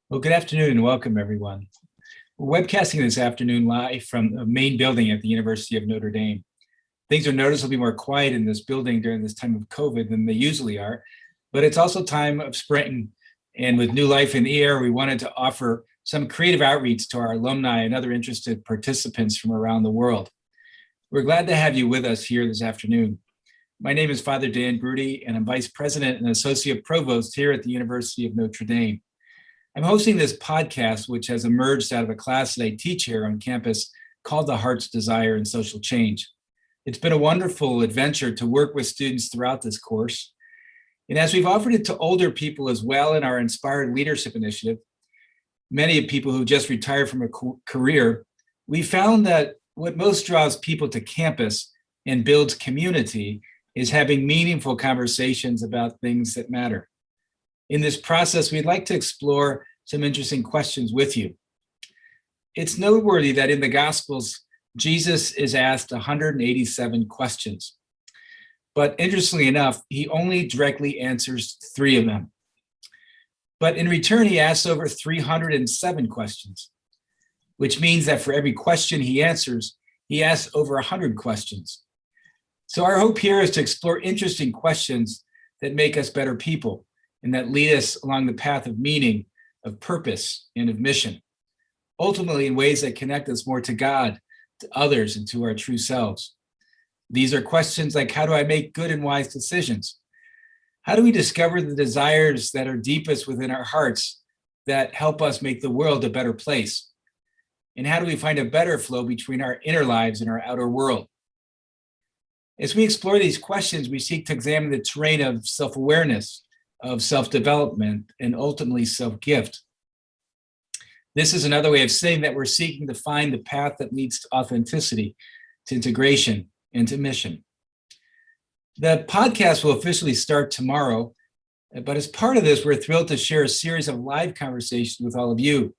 Well, good afternoon and welcome, everyone. We're webcasting this afternoon live from the main building at the University of Notre Dame. Things are noticeably more quiet in this building during this time of COVID than they usually are, but it's also time of spring. And with new life in the air, we wanted to offer some creative outreach to our alumni and other interested participants from around the world. We're glad to have you with us here this afternoon. My name is Father Dan Groody, and I'm Vice President and Associate Provost here at the University of Notre Dame. I'm hosting this podcast, which has emerged out of a class that I teach here on campus called The Heart's Desire in Social Change. It's been a wonderful adventure to work with students throughout this course. And as we've offered it to older people as well in our Inspired Leadership Initiative, many of people who just retired from a career, we found that what most draws people to campus and builds community is having meaningful conversations about things that matter. In this process, we'd like to explore some interesting questions with you. It's noteworthy that in the Gospels, Jesus is asked 187 questions. But interestingly enough, he only directly answers 3 of them. But in return, he asks over 307 questions, which means that for every question he answers, he asks over 100 questions. So our hope here is to explore interesting questions that make us better people and that lead us along the path of meaning, of purpose, and of mission, ultimately in ways that connect us more to God, to others, and to our true selves. These are questions like, how do I make good and wise decisions? How do we discover the desires that are deepest within our hearts that help us make the world a better place? And how do we find a better flow between our inner lives and our outer world? As we explore these questions, we seek to examine the terrain of self-awareness, of self-development, and ultimately self-gift. This is another way of saying that we're seeking to find the path that leads to authenticity, to integration, and to mission. The podcast will officially start tomorrow, but as part of this, we're thrilled to share a series of live conversations with all of you.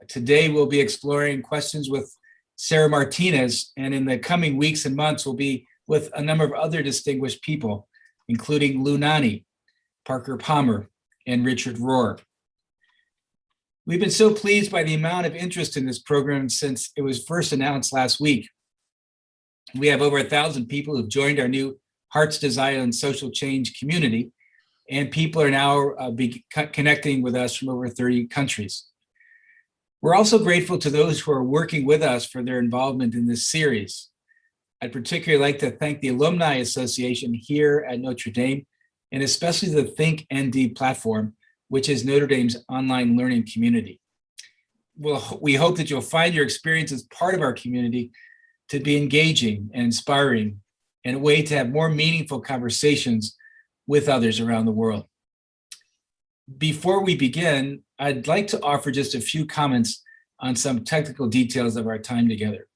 Today, we'll be exploring questions with Sara Martinez, and in the coming weeks and months, we'll be with a number of other distinguished people, including Lou Nanni, Parker Palmer, and Richard Rohr. We've been so pleased by the amount of interest in this program since it was first announced last week. We have over 1,000 people who've joined our new Heart's Desire and Social Change community, and people are now connecting with us from over 30 countries. We're also grateful to those who are working with us for their involvement in this series. I'd particularly like to thank the Alumni Association here at Notre Dame, and especially the Think ND platform, which is Notre Dame's online learning community. Well, we hope that you'll find your experience as part of our community to be engaging and inspiring, and a way to have more meaningful conversations with others around the world. Before we begin, I'd like to offer just a few comments on some technical details of our time together.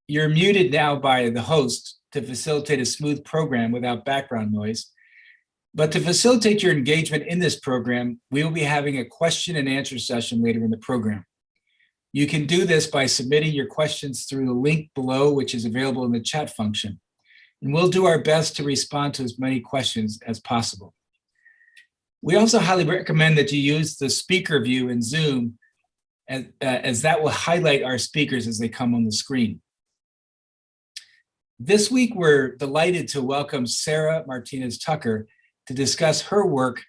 You're muted now by the host to facilitate a smooth program without background noise. But to facilitate your engagement in this program, we will be having a question and answer session later in the program. You can do this by submitting your questions through the link below, which is available in the chat function. And we'll do our best to respond to as many questions as possible. We also highly recommend that you use the speaker view in Zoom, as that will highlight our speakers as they come on the screen. This week, we're delighted to welcome Sara Martinez Tucker to discuss her work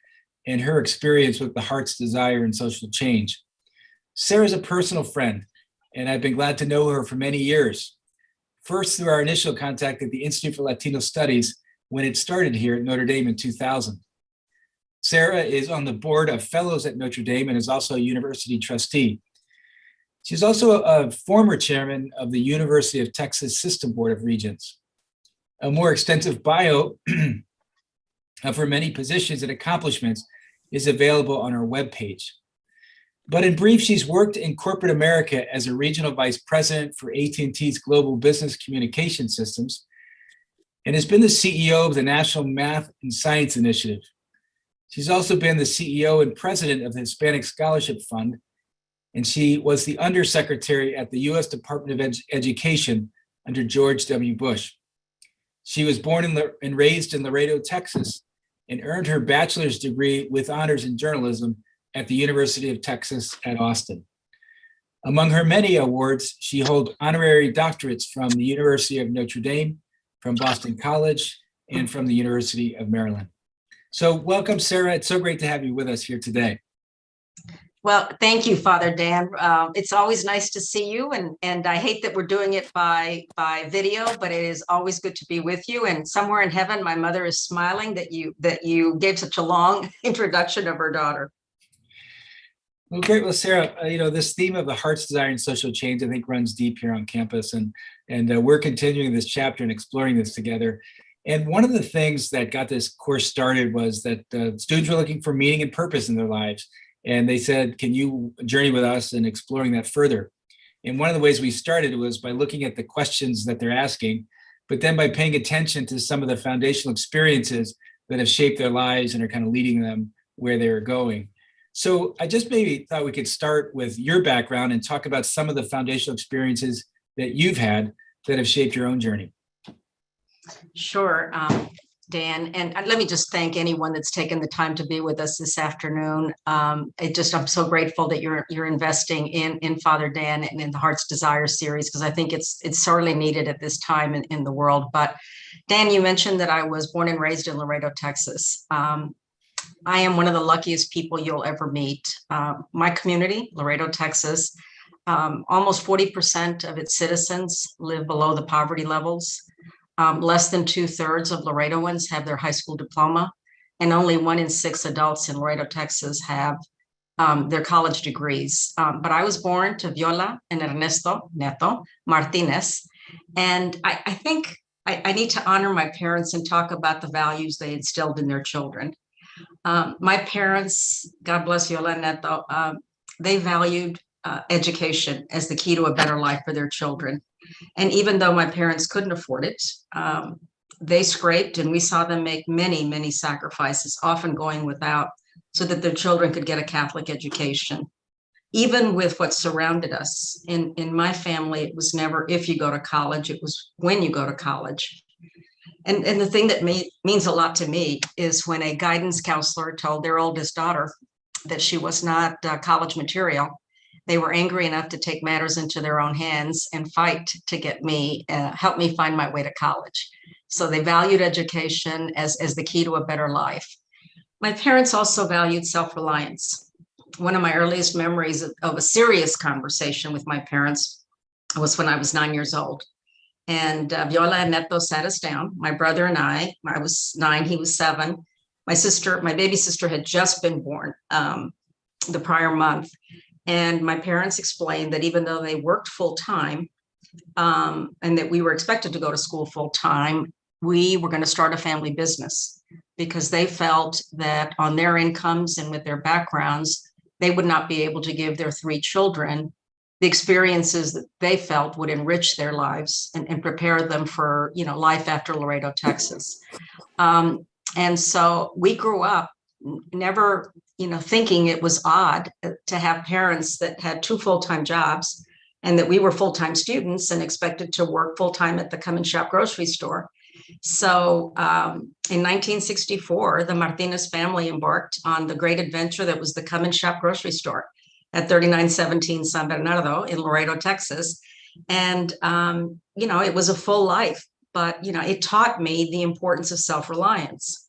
and her experience with the Heart's Desire and Social Change. Sara's a personal friend, and I've been glad to know her for many years. First, through our initial contact at the Institute for Latino Studies when it started here at Notre Dame in 2000. Sara is on the board of fellows at Notre Dame and is also a university trustee. She's also a former chairman of the University of Texas System Board of Regents. A more extensive bio of her many positions and accomplishments is available on our webpage. But in brief, she's worked in corporate America as a regional vice president for AT&T's Global Business Communication Systems, and has been the CEO of the National Math and Science Initiative. She's also been the CEO and president of the Hispanic Scholarship Fund, and she was the undersecretary at the U.S. Department of Education under George W. Bush. She was born and raised in Laredo, Texas, and earned her bachelor's degree with honors in journalism at the University of Texas at Austin. Among her many awards, she holds honorary doctorates from the University of Notre Dame, from Boston College, and from the University of Maryland. So welcome, Sara. It's so great to have you with us here today. Well, thank you, Father Dan. It's always nice to see you, and I hate that we're doing it by video, but it is always good to be with you. And somewhere in heaven, my mother is smiling that you gave such a long introduction of her daughter. Well, great. Well, Sara, this theme of the heart's desire and social change, I think, runs deep here on campus, and we're continuing this chapter and exploring this together. And one of the things that got this course started was that students were looking for meaning and purpose in their lives. And they said, can you journey with us in exploring that further? And one of the ways we started was by looking at the questions that they're asking, but then by paying attention to some of the foundational experiences that have shaped their lives and are kind of leading them where they're going. So I just maybe thought we could start with your background and talk about some of the foundational experiences that you've had that have shaped your own journey. Sure, Dan, and let me just thank anyone that's taken the time to be with us this afternoon. I'm so grateful that you're investing in Father Dan and in the Heart's Desire series, because I think it's sorely needed at this time in the world. But Dan, you mentioned that I was born and raised in Laredo, Texas. I am one of the luckiest people you'll ever meet. My community, Laredo, Texas, almost 40% of its citizens live below the poverty levels. Less than 2/3 of Laredoans have their high school diploma, and only 1 in 6 adults in Laredo, Texas have their college degrees. But I was born to Viola and Ernesto Neto Martinez, and I think I need to honor my parents and talk about the values they instilled in their children. My parents, God bless Viola and Neto, they valued education as the key to a better life for their children. And even though my parents couldn't afford it, they scraped, and we saw them make many, many sacrifices, often going without, so that their children could get a Catholic education. Even with what surrounded us, in my family, it was never if you go to college, it was when you go to college. And the thing that means a lot to me is when a guidance counselor told their oldest daughter that she was not college material. They were angry enough to take matters into their own hands and fight to get me, help me find my way to college. So they valued education as the key to a better life. My parents also valued self-reliance. One of my earliest memories of a serious conversation with my parents was when I was 9 years old. And Viola and Neto sat us down, my brother and I was 9, he was 7. My baby sister had just been born the prior month. And my parents explained that even though they worked full time and that we were expected to go to school full time, we were going to start a family business because they felt that on their incomes and with their backgrounds, they would not be able to give their 3 children the experiences that they felt would enrich their lives and prepare them for, life after Laredo, Texas. And so we grew up never thinking it was odd to have parents that had 2 full-time jobs and that we were full-time students and expected to work full-time at the come-and-shop grocery store. So in 1964, the Martinez family embarked on the great adventure that was the come-and-shop grocery store at 3917 San Bernardo in Laredo, Texas. And, it was a full life, but, it taught me the importance of self-reliance.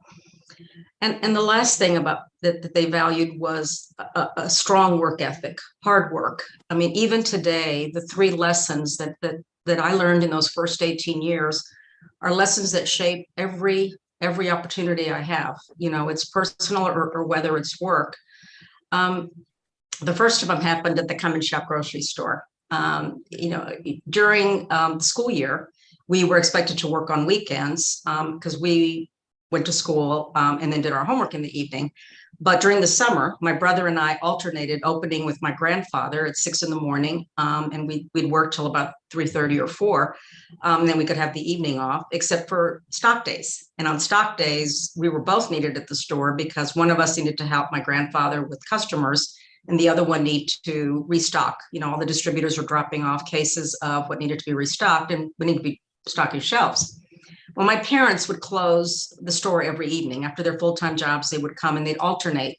And the last thing about that they valued was a strong work ethic, hard work. I mean, even today, the 3 lessons that I learned in those first 18 years are lessons that shape every opportunity I have. It's personal or whether it's work. The first of them happened at the come-and-shop grocery store. During the school year, we were expected to work on weekends because we went to school and then did our homework in the evening. But during the summer, my brother and I alternated opening with my grandfather at 6 a.m. And we'd work till about 3:30 or 4. Then we could have the evening off, except for stock days. And on stock days, we were both needed at the store because one of us needed to help my grandfather with customers and the other one needed to restock. All the distributors were dropping off cases of what needed to be restocked, and we need to be stocking shelves. Well, my parents would close the store every evening. After their full-time jobs, they would come and they'd alternate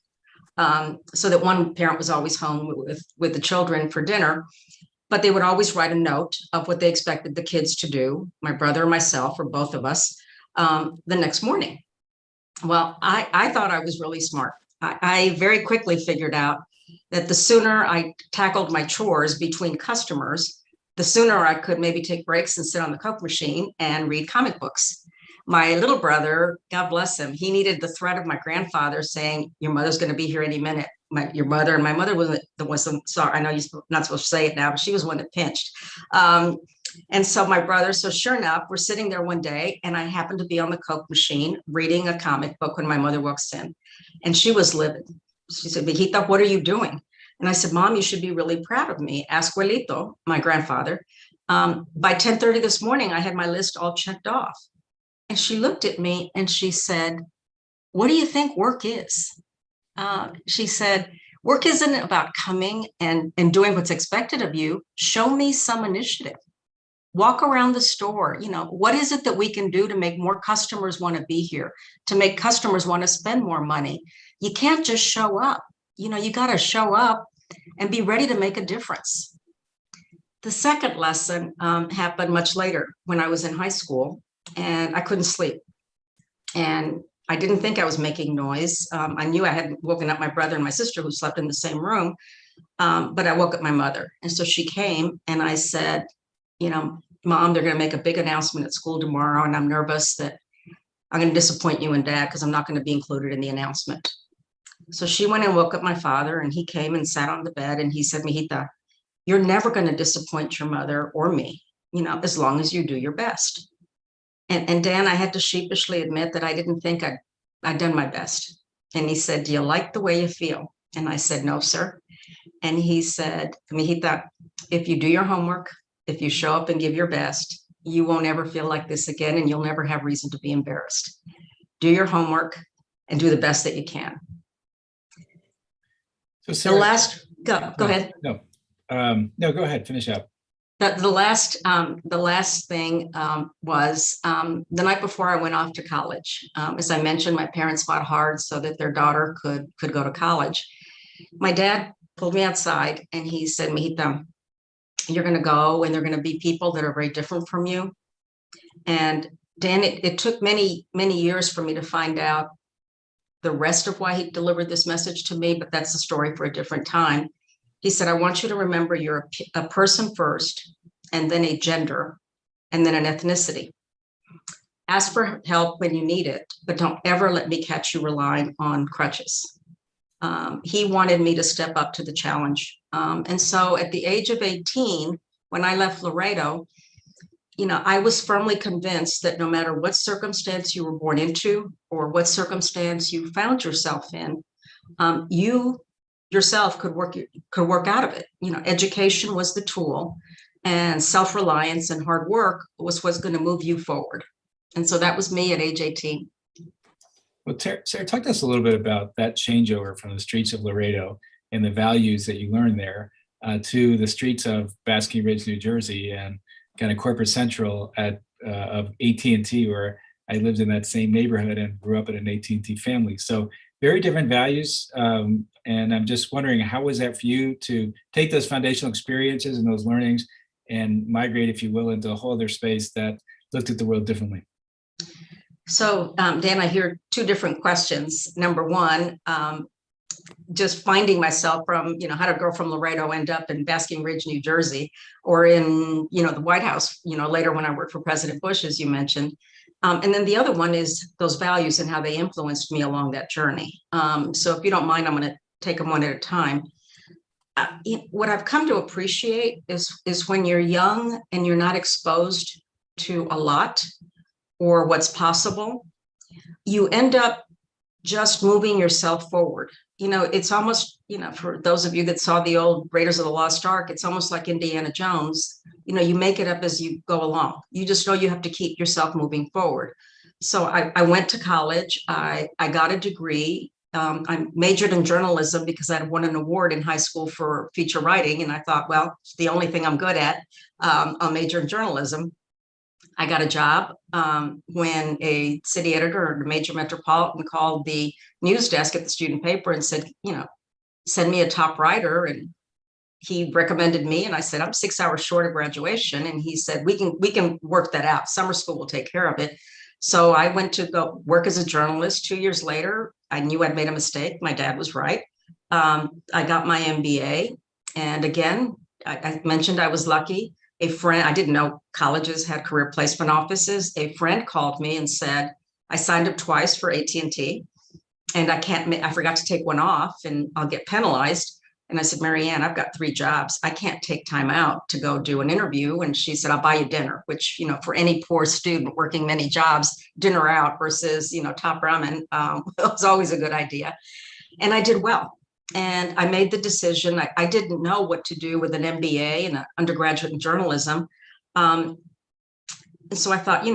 so that one parent was always home with the children for dinner. But they would always write a note of what they expected the kids to do, my brother or myself, or both of us, the next morning. Well, I thought I was really smart. I very quickly figured out that the sooner I tackled my chores between customers, the sooner I could maybe take breaks and sit on the Coke machine and read comic books. My little brother, God bless him, he needed the threat of my grandfather saying, your mother's going to be here any minute. Your mother, and my mother wasn't the one, sorry, I know you're not supposed to say it now, but she was one that pinched. And so my brother, so sure enough, we're sitting there one day and I happened to be on the Coke machine reading a comic book when my mother walks in, and she was livid. She said, Viejita, what are you doing? And I said, Mom, you should be really proud of me. Abuelito, my grandfather. By 10:30 this morning, I had my list all checked off. And she looked at me and she said, what do you think work is? She said, work isn't about coming and doing what's expected of you. Show me some initiative. Walk around the store. You know, what is it that we can do to make more customers want to be here, to make customers want to spend more money? You can't just show up. You know, you got to show up and be ready to make a difference. The second lesson happened much later when I was in high school and I couldn't sleep. And I didn't think I was making noise. I knew I hadn't woken up my brother and my sister who slept in the same room, but I woke up my mother. And so she came and I said, you know, Mom, they're going to make a big announcement at school tomorrow. And I'm nervous that I'm going to disappoint you and Dad because I'm not going to be included in the announcement. So she went and woke up my father and he came and sat on the bed and he said, Mijita, you're never going to disappoint your mother or me, you know, as long as you do your best. And Dan, I had to sheepishly admit that I didn't think I'd done my best. And he said, do you like the way you feel? And I said, no, sir. And he said, Mijita, if you do your homework, if you show up and give your best, you won't ever feel like this again, and you'll never have reason to be embarrassed. Do your homework and do the best that you can. So Sara, the last, go ahead. No, go ahead, finish up. The last thing was the night before I went off to college. As I mentioned, my parents fought hard so that their daughter could go to college. My dad pulled me outside and he said, Mijita, you're going to go and they're going to be people that are very different from you. And Dan, it took many, many years for me to find out the rest of why he delivered this message to me, but that's a story for a different time. He said, I want you to remember you're a person first, and then a gender, and then an ethnicity. Ask for help when you need it, but don't ever let me catch you relying on crutches. He wanted me to step up to the challenge. And so at the age of 18, when I left Laredo, you know, I was firmly convinced that no matter what circumstance you were born into or what circumstance you found yourself in, you yourself could work out of it. You know, education was the tool, and self-reliance and hard work was what's going to move you forward. And so that was me at age 18. Well, Sara, talk to us a little bit about that changeover from the streets of Laredo and the values that you learned there to the streets of Basking Ridge, New Jersey, and kind of corporate central of AT&T, where I lived in that same neighborhood and grew up in an AT&T family. So very different values. And I'm just wondering, how was that for you to take those foundational experiences and those learnings and migrate, if you will, into a whole other space that looked at the world differently? So, Dan, I hear two different questions. Number one, just finding myself from, you know, how did a girl from Laredo end up in Basking Ridge, New Jersey, or in, you know, the White House, you know, later when I worked for President Bush, as you mentioned. And then the other one is those values and how they influenced me along that journey. So if you don't mind, I'm going to take them one at a time. What I've come to appreciate is when you're young and you're not exposed to a lot or what's possible, you end up just moving yourself forward. You know, it's almost, you know, for those of you that saw the old Raiders of the Lost Ark, it's almost like Indiana Jones. You know, you make it up as you go along. You just know you have to keep yourself moving forward. So I went to college. I got a degree. I majored in journalism because I had won an award in high school for feature writing. And I thought, well, it's the only thing I'm good at. I'll major in journalism. I got a job when a city editor or a major metropolitan called the news desk at the student paper and said, send me a top writer. And he recommended me, and I said, I'm 6 hours short of graduation. And he said, we can work that out. Summer school will take care of it. So I went to go work as a journalist. 2 years later, I knew I'd made a mistake. My dad was right. I got my MBA. And again, I mentioned I was lucky. A friend, I didn't know colleges had career placement offices. A friend called me and said, I signed up twice for AT&T and I forgot to take one off and I'll get penalized. And I said, Marianne, I've got 3 jobs. I can't take time out to go do an interview. And she said, I'll buy you dinner, which, for any poor student working many jobs, dinner out versus, top ramen was always a good idea. And I did well. And I made the decision. I didn't know what to do with an MBA and an undergraduate in journalism. And so I thought,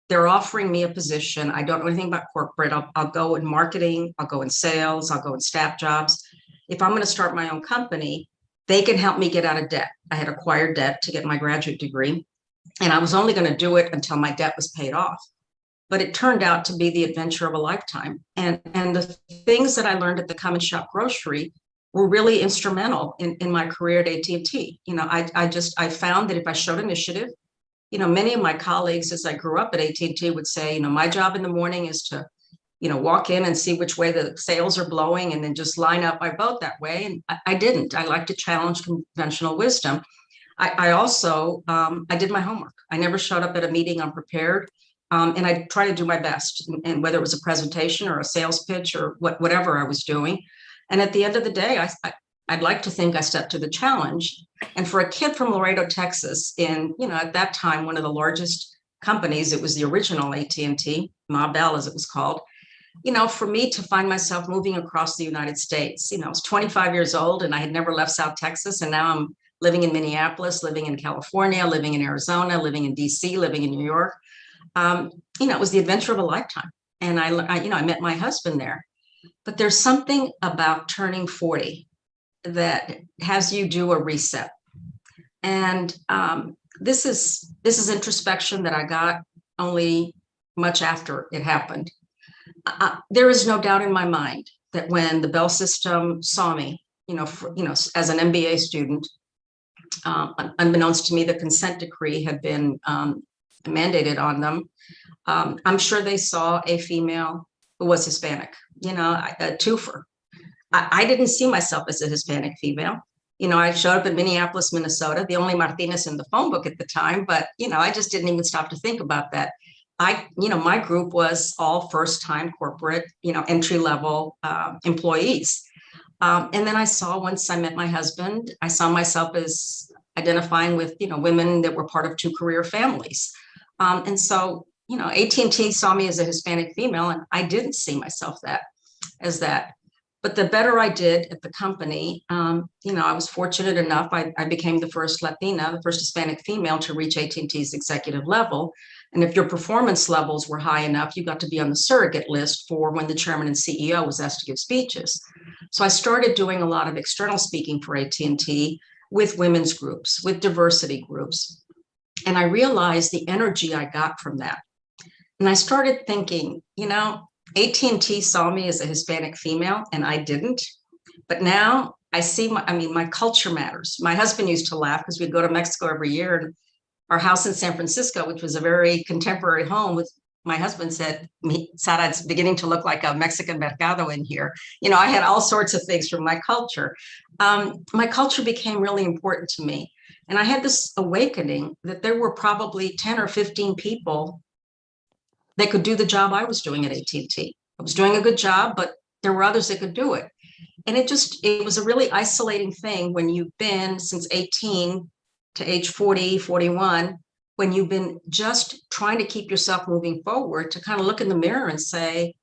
they're offering me a position. I don't know anything about corporate. I'll go in marketing. I'll go in sales. I'll go in staff jobs. If I'm going to start my own company, they can help me get out of debt. I had acquired debt to get my graduate degree, and I was only going to do it until my debt was paid off. But it turned out to be the adventure of a lifetime. And the things that I learned at the Come and Shop Grocery were really instrumental in my career at AT&T. I found that if I showed initiative, many of my colleagues as I grew up at AT&T would say, my job in the morning is to, walk in and see which way the sales are blowing and then just line up my vote that way. And I didn't. I like to challenge conventional wisdom. I also, I did my homework. I never showed up at a meeting unprepared. And I try to do my best, and whether it was a presentation or a sales pitch or whatever I was doing. And at the end of the day, I'd like to think I stepped to the challenge. And for a kid from Laredo, Texas, in, at that time, one of the largest companies, it was the original AT&T, Ma Bell as it was called, for me to find myself moving across the United States, I was 25 years old and I had never left South Texas. And now I'm living in Minneapolis, living in California, living in Arizona, living in DC, living in New York. It was the adventure of a lifetime. And I met my husband there. But there's something about turning 40 that has you do a reset. And this is introspection that I got only much after it happened. There is no doubt in my mind that when the Bell system saw me, as an MBA student, unbeknownst to me, the consent decree had been mandated on them. I'm sure they saw a female who was Hispanic, a twofer. I didn't see myself as a Hispanic female. I showed up in Minneapolis, Minnesota, the only Martinez in the phone book at the time, but, I just didn't even stop to think about that. My group was all first-time corporate, entry-level employees. And then I saw, once I met my husband, I saw myself as identifying with, women that were part of 2 career families. And so, AT&T saw me as a Hispanic female, and I didn't see myself as that. But the better I did at the company, I was fortunate enough, I became the first Latina, the first Hispanic female to reach AT&T's executive level. And if your performance levels were high enough, you got to be on the surrogate list for when the chairman and CEO was asked to give speeches. So I started doing a lot of external speaking for AT&T with women's groups, with diversity groups. And I realized the energy I got from that. And I started thinking, AT&T saw me as a Hispanic female and I didn't. But now I see my culture matters. My husband used to laugh because we'd go to Mexico every year, and our house in San Francisco, which was a very contemporary home, my husband said, Sara, it's beginning to look like a Mexican mercado in here. I had all sorts of things from my culture. My culture became really important to me. And I had this awakening that there were probably 10 or 15 people that could do the job I was doing at AT&T. I was doing a good job, but there were others that could do it. And it was a really isolating thing when you've been since 18 to age 40, 41, when you've been just trying to keep yourself moving forward, to kind of look in the mirror and say,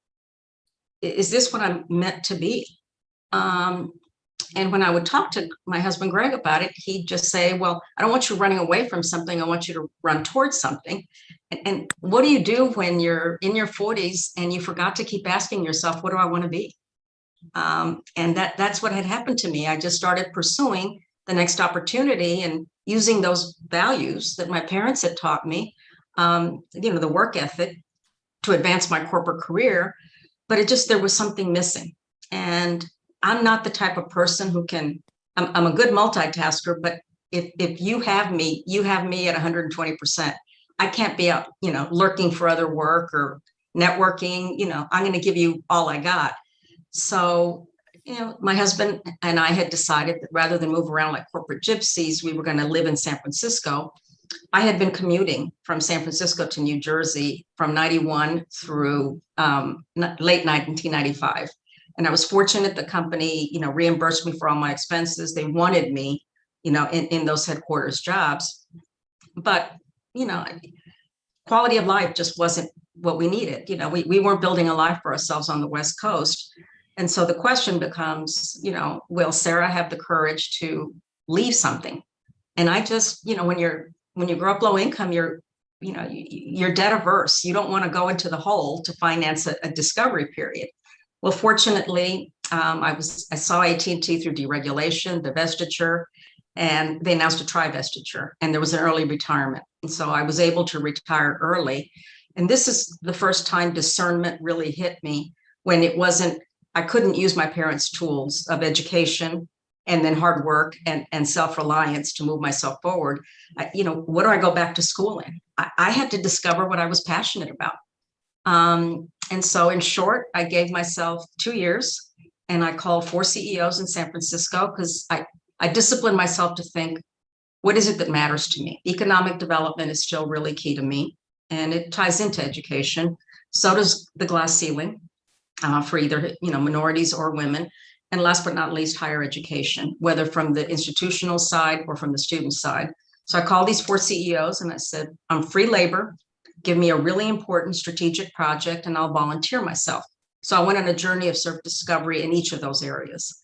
is this what I'm meant to be? And when I would talk to my husband, Greg, about it, he'd just say, well, I don't want you running away from something. I want you to run towards something. And what do you do when you're in your 40s and you forgot to keep asking yourself, what do I want to be? And that's what had happened to me. I just started pursuing the next opportunity. And, using those values that my parents had taught me, the work ethic to advance my corporate career. But there was something missing. And I'm not the type of person who I'm a good multitasker, but if you have me at 120%. I can't be out, lurking for other work or networking. I'm going to give you all I got. So, my husband and I had decided that rather than move around like corporate gypsies, we were going to live in San Francisco. I had been commuting from San Francisco to New Jersey from 91 through late 1995. And I was fortunate the company, reimbursed me for all my expenses. They wanted me, in those headquarters jobs. But, quality of life just wasn't what we needed. We weren't building a life for ourselves on the West Coast. And so the question becomes, will Sara have the courage to leave something? And I just, when you grow up low income, you're debt averse. You don't want to go into the hole to finance a discovery period. Well, fortunately, I saw AT&T through deregulation, divestiture, and they announced a trivestiture, and there was an early retirement. And so I was able to retire early. And this is the first time discernment really hit me, when I couldn't use my parents' tools of education and then hard work and self-reliance to move myself forward. What do I go back to school in? I had to discover what I was passionate about. And so in short, I gave myself 2 years, and I called 4 CEOs in San Francisco, because I disciplined myself to think, what is it that matters to me? Economic development is still really key to me, and it ties into education. So does the glass ceiling for either minorities or women. And last but not least, higher education, whether from the institutional side or from the student side. So I called these 4 CEOs and I said, I'm free labor. Give me a really important strategic project and I'll volunteer myself. So I went on a journey of self-discovery in each of those areas.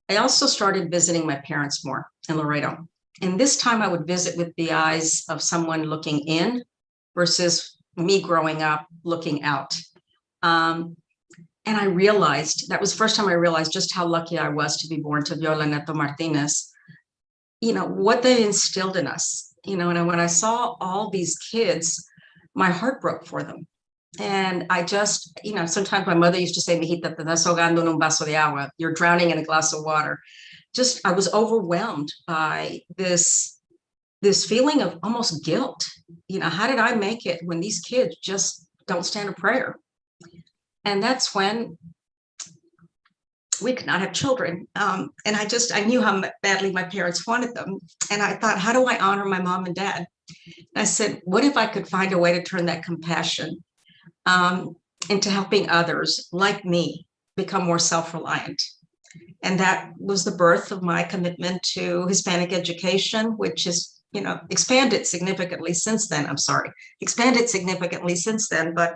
I also started visiting my parents more in Laredo. And this time I would visit with the eyes of someone looking in versus me growing up looking out. And I realized, that was the first time I realized just how lucky I was to be born to Viola and Neto Martinez, what they instilled in us, and when I saw all these kids, my heart broke for them. And I just, sometimes my mother used to say, mijita, te estás ahogando en un vaso de agua. You're drowning in a glass of water. I was overwhelmed by this feeling of almost guilt. How did I make it when these kids just don't stand a prayer? And that's when we could not have children. And I knew how badly my parents wanted them. And I thought, how do I honor my mom and dad? And I said, what if I could find a way to turn that compassion into helping others like me become more self-reliant? And that was the birth of my commitment to Hispanic education, which is, expanded significantly since then. But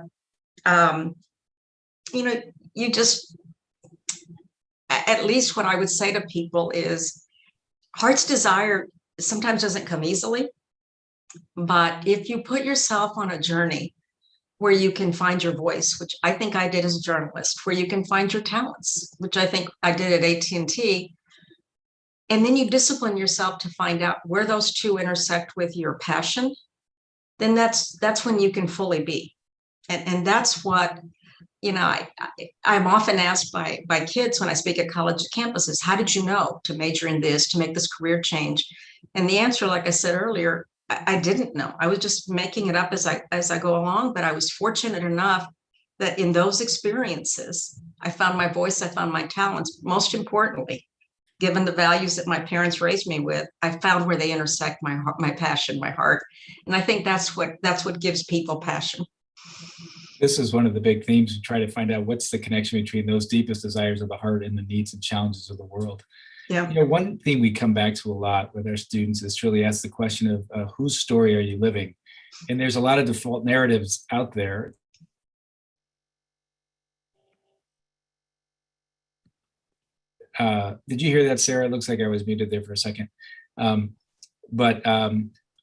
at least what I would say to people is, heart's desire sometimes doesn't come easily, but if you put yourself on a journey where you can find your voice, which I think I did as a journalist, where you can find your talents, which I think I did at AT&T, and then you discipline yourself to find out where those two intersect with your passion, then that's when you can fully be. And that's what, I'm often asked by kids when I speak at college campuses, how did you know to major in this, to make this career change? And the answer, like I said earlier, I didn't know. I was just making it up as I go along, but I was fortunate enough that in those experiences, I found my voice, I found my talents. Most importantly, given the values that my parents raised me with, I found where they intersect my passion, my heart. And I think that's what gives people passion. This is one of the big themes, to try to find out what's the connection between those deepest desires of the heart and the needs and challenges of the world. Yeah. One thing we come back to a lot with our students is to really ask the question of whose story are you living? And there's a lot of default narratives out there. Did you hear that, Sara? It looks like I was muted there for a second. But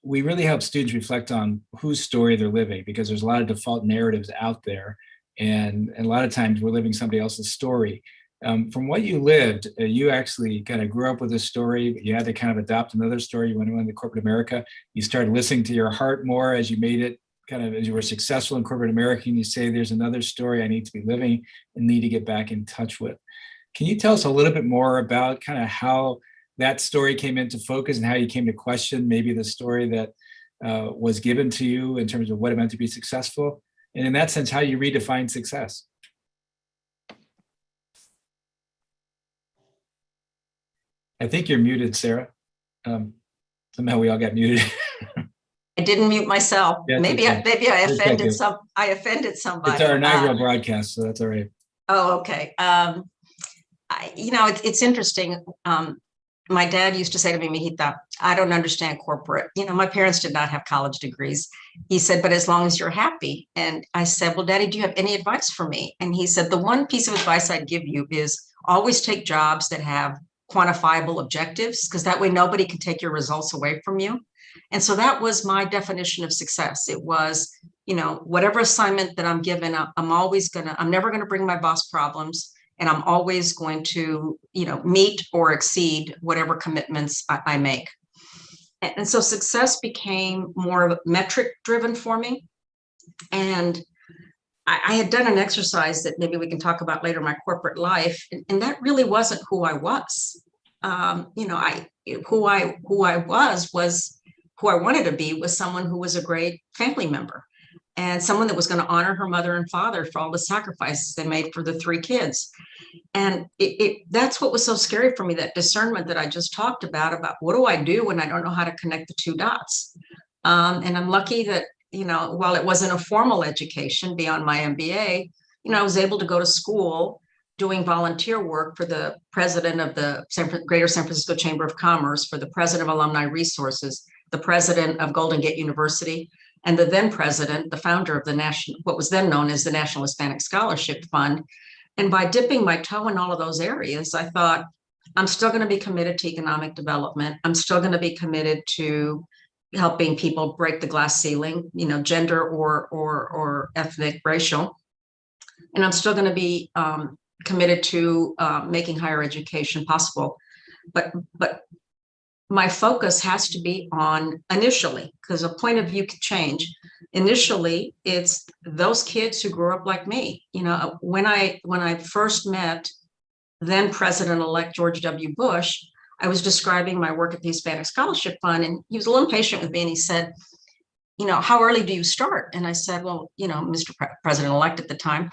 we really help students reflect on whose story they're living, because there's a lot of default narratives out there. And a lot of times we're living somebody else's story. From what you lived, you actually kind of grew up with a story, but you had to kind of adopt another story. You went into corporate America. You started listening to your heart more as you made it, kind of as you were successful in corporate America. And you say, there's another story I need to be living and need to get back in touch with. Can you tell us a little bit more about kind of how that story came into focus and how you came to question maybe the story that was given to you in terms of what it meant to be successful? And in that sense, how you redefine success? I think you're muted, Sara. Somehow we all got muted. I didn't mute myself. Yeah, maybe okay. I offended I offended somebody. It's our inaugural broadcast, so that's all right. Oh, okay. It's interesting. My dad used to say to me, Mijita, I don't understand corporate. My parents did not have college degrees. He said, but as long as you're happy. And I said, well, Daddy, do you have any advice for me? And he said, the one piece of advice I'd give you is always take jobs that have quantifiable objectives, because that way nobody can take your results away from you. And so that was my definition of success. It was, whatever assignment that I'm given, I'm never going to bring my boss problems. And I'm always going to, meet or exceed whatever commitments I make. And so success became more metric driven for me. And I had done an exercise that maybe we can talk about later, my corporate life, and that really wasn't who I was. Who I was who I wanted to be was someone who was a great family member and someone that was going to honor her mother and father for all the sacrifices they made for the 3 kids. And that's what was so scary for me, that discernment that I just talked about what do I do when I don't know how to connect the 2 dots? And I'm lucky that, while it wasn't a formal education beyond my MBA, I was able to go to school doing volunteer work for the president of the Greater San Francisco Chamber of Commerce, for the president of Alumni Resources, the president of Golden Gate University, and the then president, the founder of what was then known as the National Hispanic Scholarship Fund. And by dipping my toe in all of those areas, I thought, I'm still going to be committed to economic development. I'm still going to be committed to helping people break the glass ceiling, gender or ethnic, racial. And I'm still going to be committed to making higher education possible. But my focus has to be on, initially, because a point of view can change. Initially, it's those kids who grew up like me. When I first met then President-elect George W. Bush, I was describing my work at the Hispanic Scholarship Fund, and he was a little impatient with me, and he said, how early do you start? And I said, well, Mr. President-elect at the time,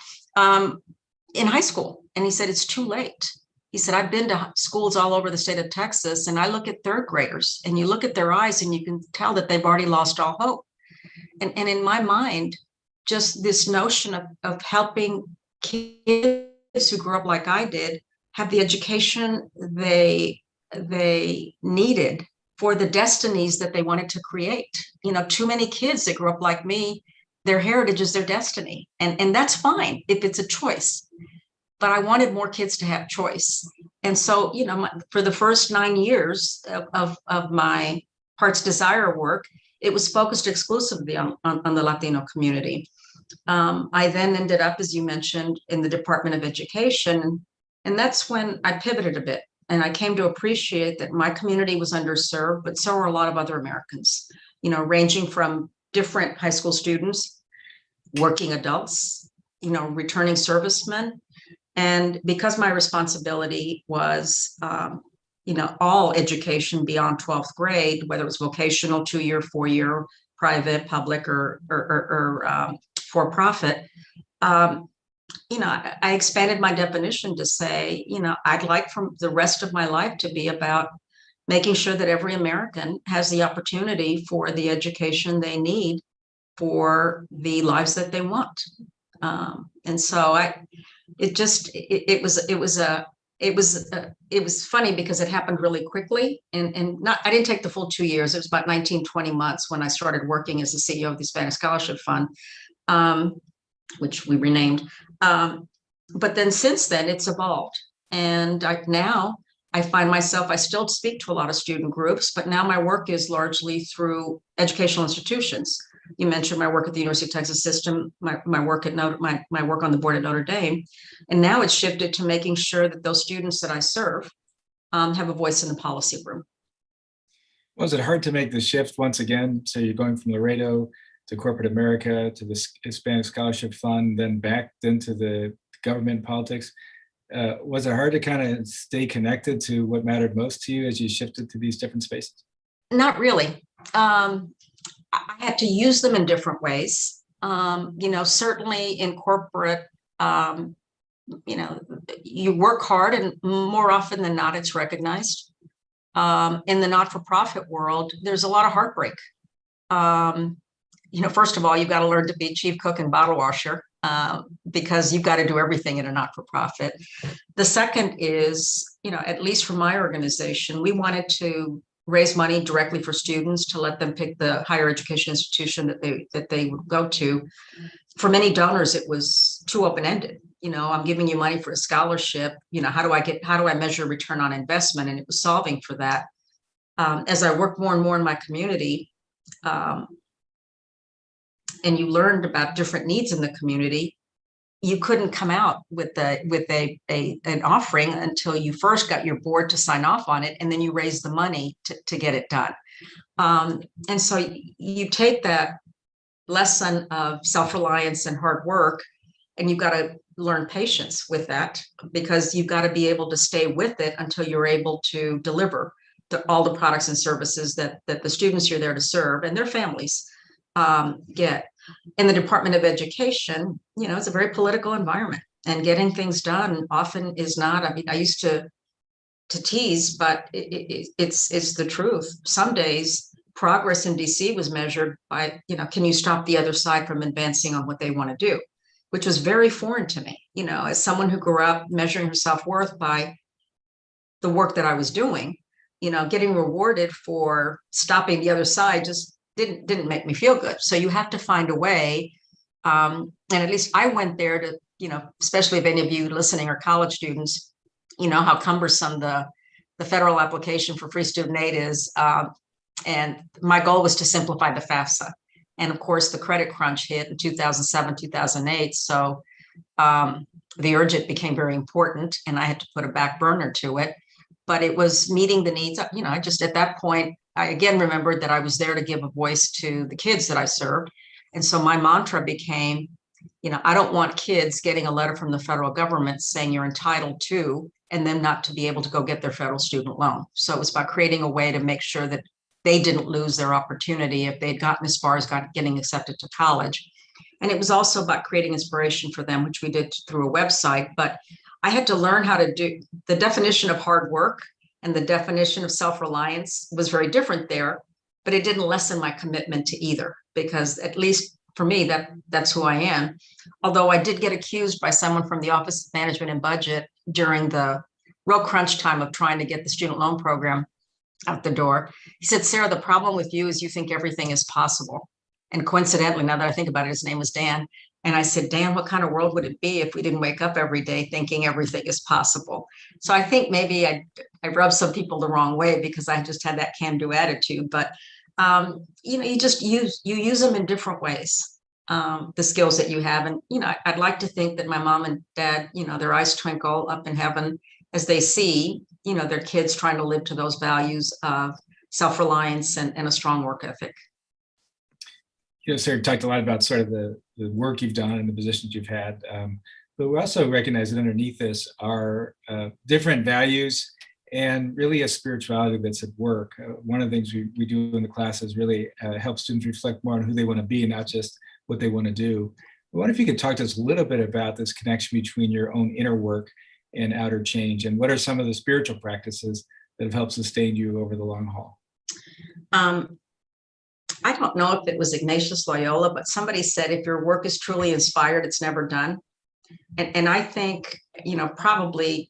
in high school. And he said, it's too late. He said, I've been to schools all over the state of Texas, and I look at 3rd graders, and you look at their eyes, and you can tell that they've already lost all hope. And in my mind, just this notion of helping kids who grew up like I did have the education they needed for the destinies that they wanted to create. Too many kids that grew up like me, their heritage is their destiny. And that's fine if it's a choice. But I wanted more kids to have choice. And so, for the first 9 years of my Heart's Desire work, it was focused exclusively on the Latino community. I then ended up, as you mentioned, in the Department of Education. And that's when I pivoted a bit. And I came to appreciate that my community was underserved, but so are a lot of other Americans, ranging from different high school students, working adults, returning servicemen. And because my responsibility was, all education beyond 12th grade, whether it was vocational, 2-year, 4-year, private, public, or for-profit, I expanded my definition to say, I'd like from the rest of my life to be about making sure that every American has the opportunity for the education they need for the lives that they want. And so it was funny because it happened really quickly, and I didn't take the full 2 years. It was about 19, 20 months when I started working as the CEO of the Hispanic Scholarship Fund, which we renamed. But then since then, it's evolved. And now I find myself, I still speak to a lot of student groups, but now my work is largely through educational institutions. You mentioned my work at the University of Texas System, my work at my work on the board at Notre Dame, and now it's shifted to making sure that those students that I serve have a voice in the policy room. Was it hard to make the shift once again? So you're going from Laredo to corporate America to the Hispanic Scholarship Fund, then back into the government politics. Was it hard to kind of stay connected to what mattered most to you as you shifted to these different spaces? Not really. I had to use them in different ways. Certainly in corporate, you work hard and more often than not, it's recognized. In the not-for-profit world, there's a lot of heartbreak. First of all, you've got to learn to be chief cook and bottle washer because you've got to do everything in a not-for-profit. The second is, at least for my organization, we wanted to raise money directly for students to let them pick the higher education institution that they would go to. For many donors, it was too open-ended. I'm giving you money for a scholarship. How do I measure return on investment? And it was solving for that. As I worked more and more in my community, and you learned about different needs in the community, you couldn't come out with an offering until you first got your board to sign off on it, and then you raised the money to get it done. And so you take that lesson of self-reliance and hard work, and you've got to learn patience with that, because you've got to be able to stay with it until you're able to deliver all the products and services that the students you're there to serve and their families get. In the Department of Education, it's a very political environment, and getting things done often is not. I used to tease, but it's the truth. Some days progress in DC was measured by, can you stop the other side from advancing on what they want to do, which was very foreign to me. As someone who grew up measuring her self-worth by the work that I was doing, getting rewarded for stopping the other side just didn't make me feel good. So you have to find a way. And at least I went there to, especially if any of you listening are college students, how cumbersome the federal application for free student aid is. And my goal was to simplify the FAFSA. And of course, the credit crunch hit in 2007, 2008. So the urgent became very important, and I had to put a back burner to it. But it was meeting the needs. I just, at that point, I again remembered that I was there to give a voice to the kids that I served. And so my mantra became, I don't want kids getting a letter from the federal government saying you're entitled to, and then not to be able to go get their federal student loan. So it was about creating a way to make sure that they didn't lose their opportunity if they'd gotten as far as getting accepted to college. And it was also about creating inspiration for them, which we did through a website. But I had to learn how to do the definition of hard work, and the definition of self-reliance was very different there, but it didn't lessen my commitment to either, because at least for me, that's who I am. Although I did get accused by someone from the Office of Management and Budget during the real crunch time of trying to get the student loan program out the door. He said, Sara, the problem with you is you think everything is possible. And coincidentally, now that I think about it, his name was Dan. And I said, Dan, what kind of world would it be if we didn't wake up every day thinking everything is possible? So I think maybe I rubbed some people the wrong way because I just had that can-do attitude. But you just use them in different ways, the skills that you have. And I'd like to think that my mom and dad, their eyes twinkle up in heaven as they see their kids trying to live to those values of self-reliance and a strong work ethic. Sara talked a lot about sort of the work you've done and the positions you've had, but we also recognize that underneath this are different values and really a spirituality that's at work. One of the things we do in the class is really help students reflect more on who they want to be, not just what they want to do. I wonder if you could talk to us a little bit about this connection between your own inner work and outer change, and what are some of the spiritual practices that have helped sustain you over the long haul? I don't know if it was Ignatius Loyola, but somebody said, if your work is truly inspired, it's never done. And I think, probably,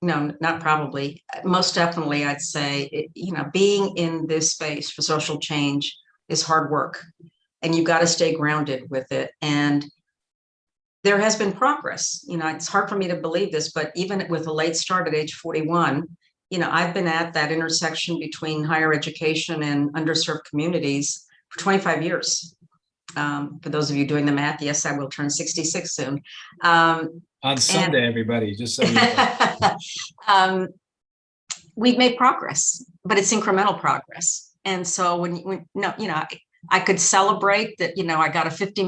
no, not probably, most definitely, I'd say, being in this space for social change is hard work, and you've got to stay grounded with it. And there has been progress. It's hard for me to believe this, but even with a late start at age 41, I've been at that intersection between higher education and underserved communities for 25 years. For those of you doing the math, yes, I will turn 66 soon. On Sunday, everybody, just so you know. We've made progress, but it's incremental progress. And so when I could celebrate that, I got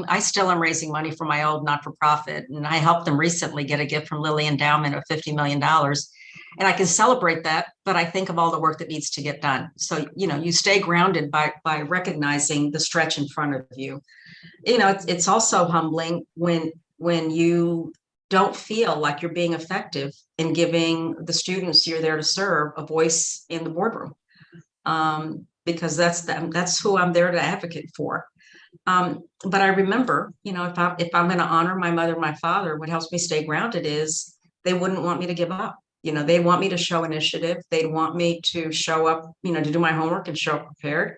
I still am raising money for my old not-for-profit. And I helped them recently get a gift from Lilly Endowment of $50 million. And I can celebrate that, but I think of all the work that needs to get done. So, you stay grounded by recognizing the stretch in front of you. It's also humbling when you don't feel like you're being effective in giving the students you're there to serve a voice in the boardroom. Because that's who I'm there to advocate for. But I remember, if I'm going to honor my mother and my father, what helps me stay grounded is they wouldn't want me to give up. They want me to show initiative. They'd want me to show up, to do my homework and show up prepared.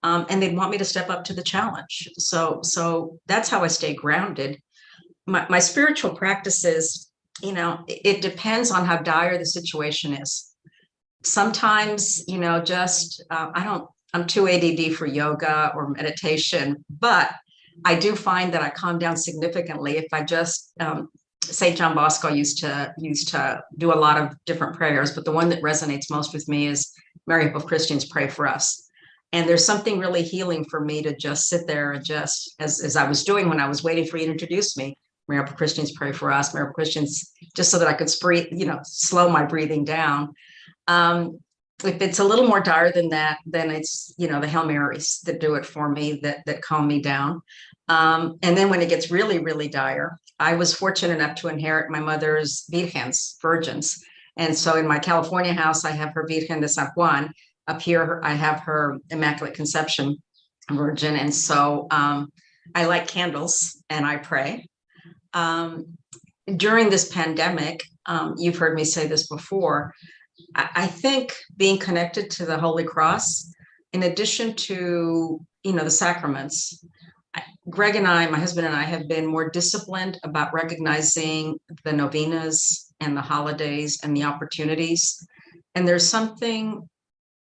And they'd want me to step up to the challenge. So that's how I stay grounded. My spiritual practices, it depends on how dire the situation is. Sometimes, I'm too ADD for yoga or meditation, but I do find that I calm down significantly if I just, St. John Bosco used to do a lot of different prayers, but the one that resonates most with me is Mary, Hope of Christians, pray for us. And there's something really healing for me to just sit there and just, as I was doing when I was waiting for you to introduce me, Mary, Hope of Christians, pray for us, Mary, Hope of Christians, just so that I could slow my breathing down. If it's a little more dire than that, then it's, the Hail Marys that do it for me, that calm me down. And then when it gets really, really dire, I was fortunate enough to inherit my mother's Virgens, virgins. And so in my California house, I have her Virgen de San Juan. Up here, I have her Immaculate Conception Virgin. And so I light candles and I pray. During this pandemic, you've heard me say this before, I think being connected to the Holy Cross, in addition to, the sacraments, Greg and I, my husband and I, have been more disciplined about recognizing the novenas and the holidays and the opportunities. And there's something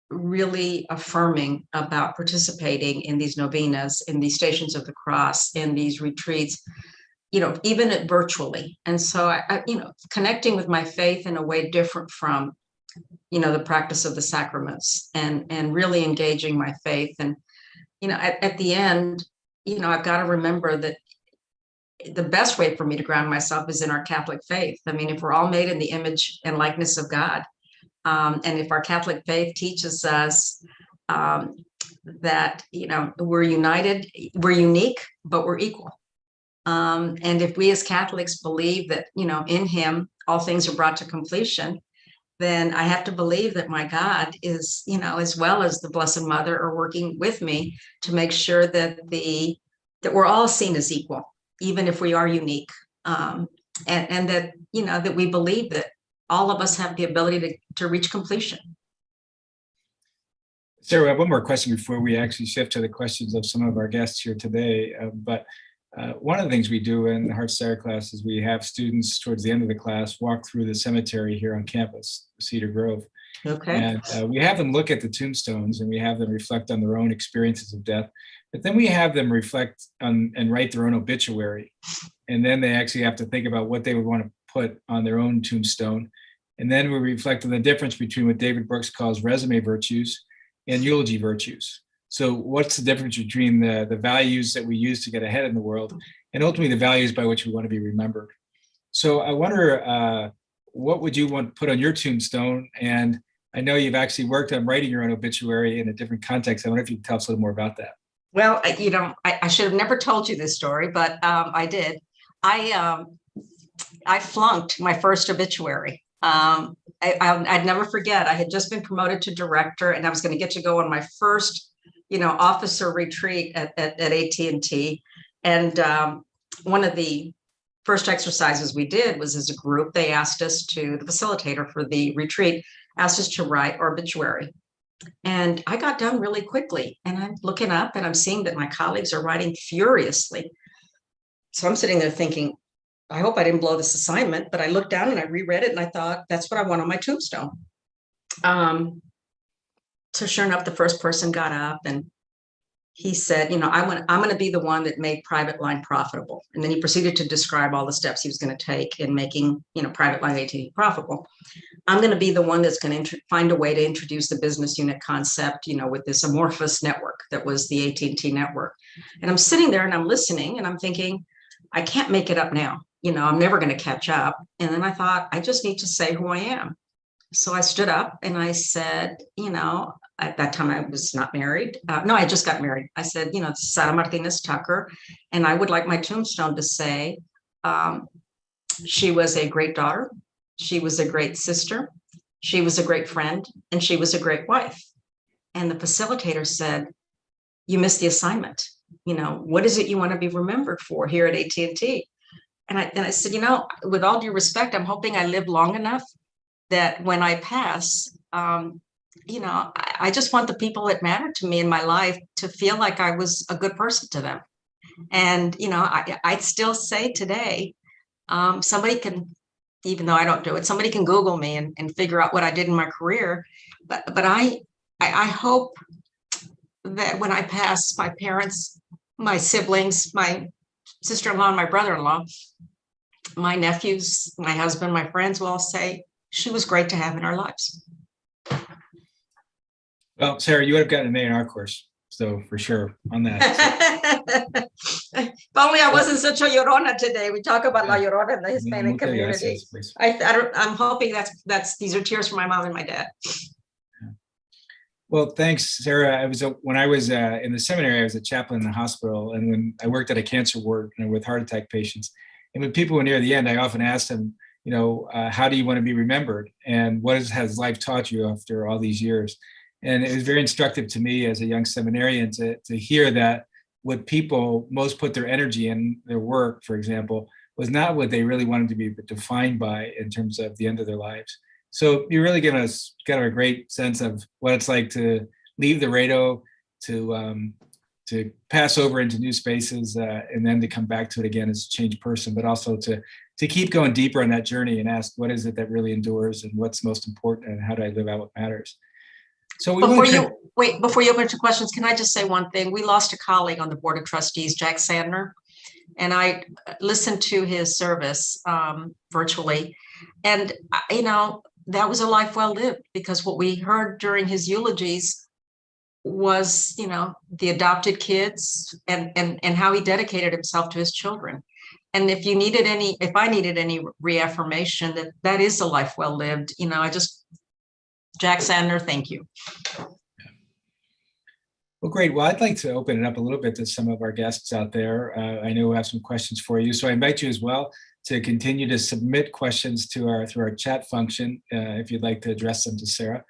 really affirming about participating in these novenas, in these Stations of the Cross, in these retreats, even virtually. And so I connecting with my faith in a way different from, the practice of the sacraments and really engaging my faith. And, at the end, I've got to remember that the best way for me to ground myself is in our Catholic faith. I mean, if we're all made in the image and likeness of God, and if our Catholic faith teaches us that, we're united, we're unique, but we're equal. And if we as Catholics believe that, in him, all things are brought to completion, then I have to believe that my God is, as well as the Blessed Mother, are working with me to make sure that that we're all seen as equal, even if we are unique. And that, that we believe that all of us have the ability to reach completion. Sarah, I have one more question before we actually shift to the questions of some of our guests here today. One of the things we do in the Heart Sara class is we have students towards the end of the class walk through the cemetery here on campus, Cedar Grove. Okay. And we have them look at the tombstones and we have them reflect on their own experiences of death. But then we have them reflect on and write their own obituary. And then they actually have to think about what they would want to put on their own tombstone. And then we reflect on the difference between what David Brooks calls resume virtues and eulogy virtues. So what's the difference between the values that we use to get ahead in the world and ultimately the values by which we want to be remembered? So I wonder, what would you want to put on your tombstone? And I know you've actually worked on writing your own obituary in a different context. I wonder if you could tell us a little more about that. Well, I should have never told you this story, but I did. I flunked my first obituary. I'd never forget. I had just been promoted to director and I was going to get to go on my first officer retreat at AT&T. And one of the first exercises we did was as a group, they asked us the facilitator for the retreat asked us to write our obituary. And I got done really quickly. And I'm looking up and I'm seeing that my colleagues are writing furiously. So I'm sitting there thinking, I hope I didn't blow this assignment, but I looked down and I reread it and I thought, that's what I want on my tombstone. So sure enough, the first person got up and he said, I'm going to be the one that made private line profitable. And then he proceeded to describe all the steps he was going to take in making, private line AT&T profitable. I'm going to be the one that's going to find a way to introduce the business unit concept, with this amorphous network that was the AT&T network. And I'm sitting there and I'm listening and I'm thinking, I can't make it up now. I'm never going to catch up. And then I thought, I just need to say who I am. So I stood up and I said, at that time I was not married. No, I just got married. I said, Sara Martinez Tucker. And I would like my tombstone to say, she was a great daughter. She was a great sister. She was a great friend. And she was a great wife. And the facilitator said, you missed the assignment. What is it you want to be remembered for here at AT&T? And I said, with all due respect, I'm hoping I live long enough that when I pass, I just want the people that matter to me in my life to feel like I was a good person to them. And, I'd still say today, somebody can, even though I don't do it, somebody can Google me and figure out what I did in my career. But I hope that when I pass, my parents, my siblings, my sister-in-law and my brother-in-law, my nephews, my husband, my friends will all say, she was great to have in our lives. Well, Sara, you would have gotten an A in our course. So for sure on that. If only I wasn't such a llorona today. We talk about La Llorona in the Hispanic community. I'm hoping these are tears from my mom and my dad. Well, thanks, Sara. When I was in the seminary, I was a chaplain in the hospital, and when I worked at a cancer ward with heart attack patients, and when people were near the end, I often asked them, how do you want to be remembered, and what has life taught you after all these years? And it was very instructive to me as a young seminarian to hear that what people most put their energy in, their work, for example, was not what they really wanted to be defined by in terms of the end of their lives. So you're really giving us kind of a great sense of what it's like to leave the radio, to pass over into new spaces, and then to come back to it again as a changed person, but also to keep going deeper on that journey and ask, what is it that really endures and what's most important and how do I live out what matters? So before you open to questions, can I just say one thing? We lost a colleague on the board of trustees, Jack Sandner, and I listened to his service virtually. And, that was a life well lived, because what we heard during his eulogies was, the adopted kids and how he dedicated himself to his children. And if I needed any reaffirmation that is a life well lived, Jack Sandner, thank you. Well, great. Well, I'd like to open it up a little bit to some of our guests out there. I know we have some questions for you, so I invite you as well to continue to submit questions through our chat function if you'd like to address them to Sara.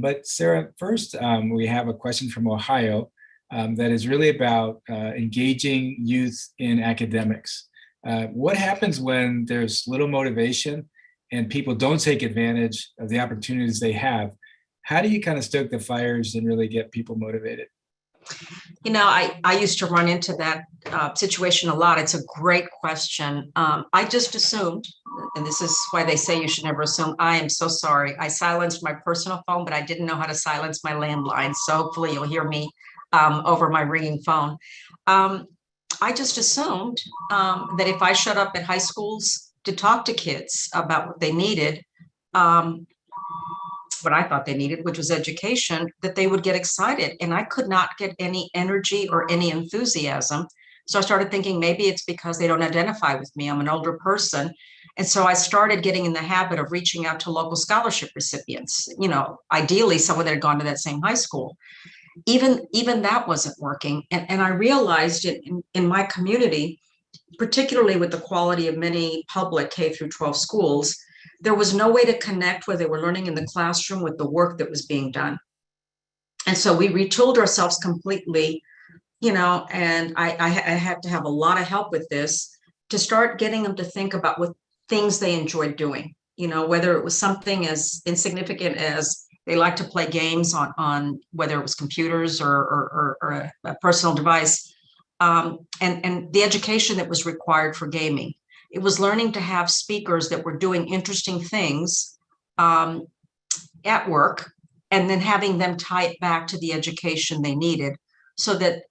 But Sara, first, we have a question from Ohio that is really about engaging youth in academics. What happens when there's little motivation and people don't take advantage of the opportunities they have? How do you kind of stoke the fires and really get people motivated? I used to run into that situation a lot. It's a great question. I just assumed, and this is why they say you should never assume. I am so sorry. I silenced my personal phone, but I didn't know how to silence my landline. So hopefully you'll hear me over my ringing phone. I just assumed that if I showed up at high schools to talk to kids about what they needed, what I thought they needed, which was education, that they would get excited. And I could not get any energy or any enthusiasm. So I started thinking maybe it's because they don't identify with me. I'm an older person. And so I started getting in the habit of reaching out to local scholarship recipients, ideally someone that had gone to that same high school. Even that wasn't working. And I realized in my community, particularly with the quality of many public K through 12 schools, there was no way to connect where they were learning in the classroom with the work that was being done. And so we retooled ourselves completely, and I had to have a lot of help with this to start getting them to think about what things they enjoyed doing, whether it was something as insignificant as they like to play games on whether it was computers or a personal device, and the education that was required for gaming. It was learning to have speakers that were doing interesting things at work, and then having them tie it back to the education they needed. so that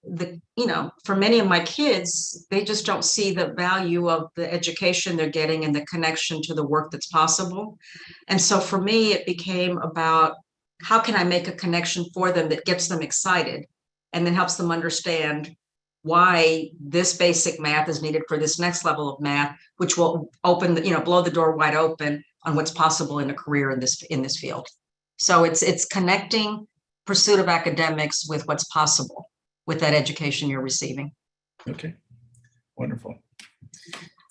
for many of my kids, they just don't see the value of the education they're getting and the connection to the work that's possible. And so for me, it became about how can I make a connection for them that gets them excited and then helps them understand why this basic math is needed for this next level of math, which will blow the door wide open on what's possible in a career in this field. So it's connecting pursuit of academics with what's possible with that education you're receiving. Okay, wonderful.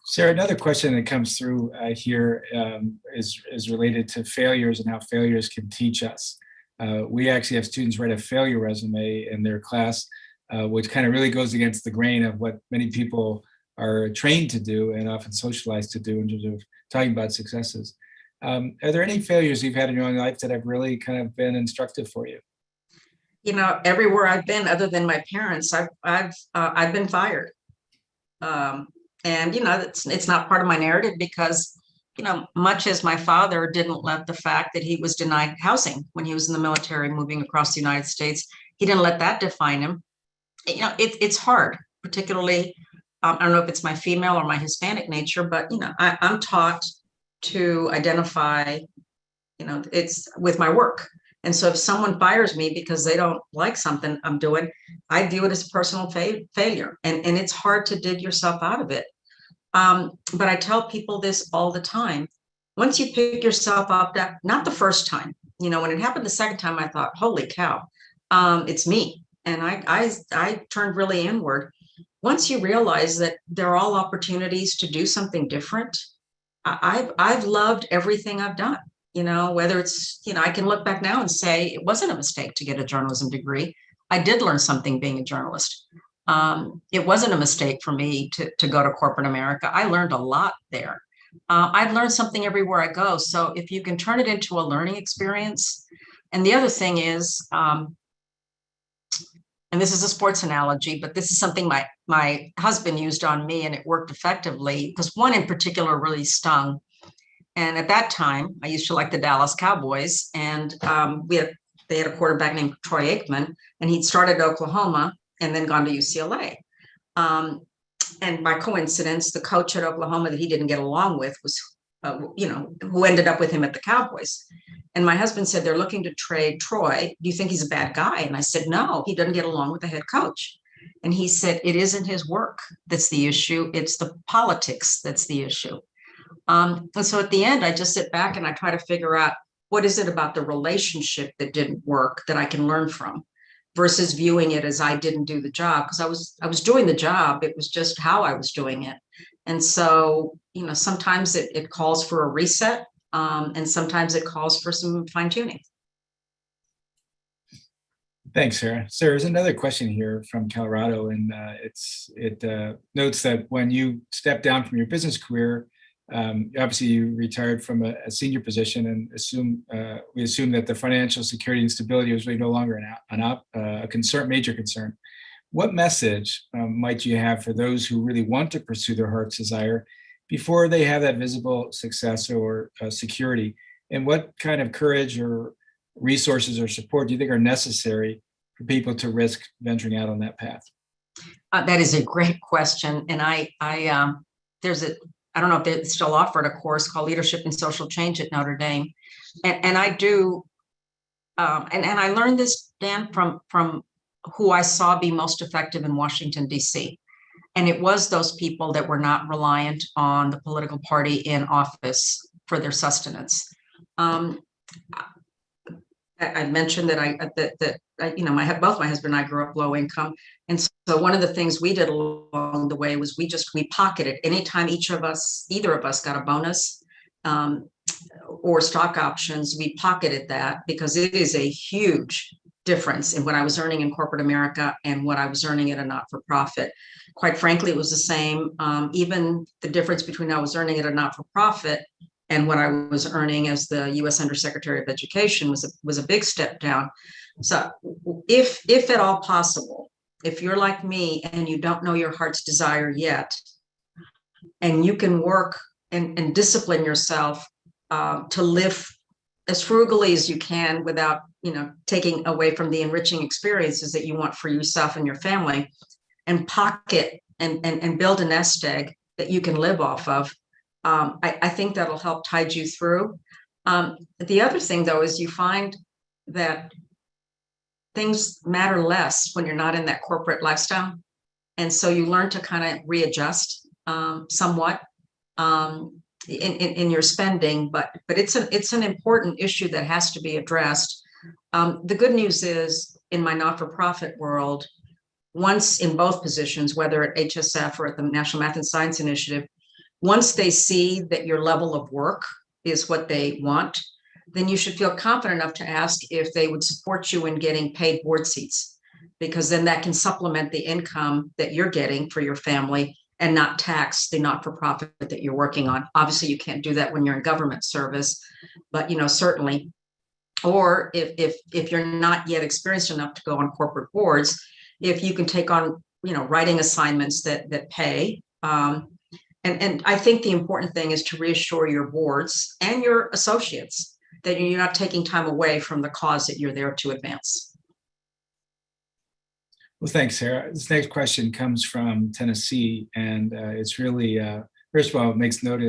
Sara, another question that comes through here is related to failures and how failures can teach us. We actually have students write a failure resume in their class, which kind of really goes against the grain of what many people are trained to do and often socialized to do in terms of talking about successes. Are there any failures you've had in your own life that have really kind of been instructive for you? Everywhere I've been, other than my parents, I've been fired, and it's not part of my narrative because much as my father didn't let the fact that he was denied housing when he was in the military, moving across the United States, he didn't let that define him. It's hard, particularly. I don't know if it's my female or my Hispanic nature, but I'm taught to identify, it's with my work. And so if someone fires me because they don't like something I'm doing, I view it as a personal failure. And it's hard to dig yourself out of it. But I tell people this all the time. Once you pick yourself up, not the first time, when it happened the second time, I thought, holy cow, it's me. And I turned really inward. Once you realize that there are all opportunities to do something different, I've loved everything I've done. Whether it's, I can look back now and say it wasn't a mistake to get a journalism degree. I did learn something being a journalist. It wasn't a mistake for me to go to corporate America. I learned a lot there. I've learned something everywhere I go. So if you can turn it into a learning experience. And the other thing is, and this is a sports analogy, but this is something my husband used on me and it worked effectively because one in particular really stung. And at that time, I used to like the Dallas Cowboys, and they had a quarterback named Troy Aikman, and he'd started at Oklahoma and then gone to UCLA. And by coincidence, the coach at Oklahoma that he didn't get along with was, who ended up with him at the Cowboys. And my husband said, they're looking to trade Troy. Do you think he's a bad guy? And I said, no, he doesn't get along with the head coach. And he said, it isn't his work that's the issue. It's the politics that's the issue. And so at the end, I just sit back and I try to figure out what is it about the relationship that didn't work that I can learn from versus viewing it as I didn't do the job because I was doing the job. It was just how I was doing it. And so, sometimes it calls for a reset and sometimes it calls for some fine tuning. Thanks, Sara. Sara, there's another question here from Colorado, and it notes that when you stepped down from your business career, obviously you retired from a senior position, and we assume that the financial security and stability was really no longer a major concern. What message might you have for those who really want to pursue their heart's desire before they have that visible success or security? And what kind of courage or resources or support do you think are necessary for people to risk venturing out on that path? That is a great question. And I don't know if they still offer a course called Leadership and Social Change at Notre Dame. And I do, and I learned this, Dan, from who I saw be most effective in Washington, D.C. And it was those people that were not reliant on the political party in office for their sustenance. I mentioned that both my husband and I grew up low income. And so one of the things we did along the way was we pocketed anytime either of us got a bonus or stock options, we pocketed that because it is a huge difference in what I was earning in corporate America and what I was earning at a not-for-profit. Quite frankly, it was the same. Even the difference between I was earning at a not-for-profit and what I was earning as the U.S. Undersecretary of Education was a big step down. So if at all possible, if you're like me and you don't know your heart's desire yet, and you can work and discipline yourself to live as frugally as you can without, taking away from the enriching experiences that you want for yourself and your family, and pocket and build a nest egg that you can live off of. I think that'll help tide you through. The other thing, though, is you find that things matter less when you're not in that corporate lifestyle. And so you learn to kind of readjust somewhat in your spending, but it's an important issue that has to be addressed. The good news is, in my not-for-profit world, once in both positions, whether at HSF or at the National Math and Science Initiative, once they see that your level of work is what they want, then you should feel confident enough to ask if they would support you in getting paid board seats, because then that can supplement the income that you're getting for your family and not tax the not-for-profit that you're working on. Obviously, you can't do that when you're in government service, but certainly. Or if you're not yet experienced enough to go on corporate boards, if you can take on writing assignments that pay. And I think the important thing is to reassure your boards and your associates that you're not taking time away from the cause that you're there to advance. Well, thanks, Sara. This next question comes from Tennessee, and it's really, first of all, it makes note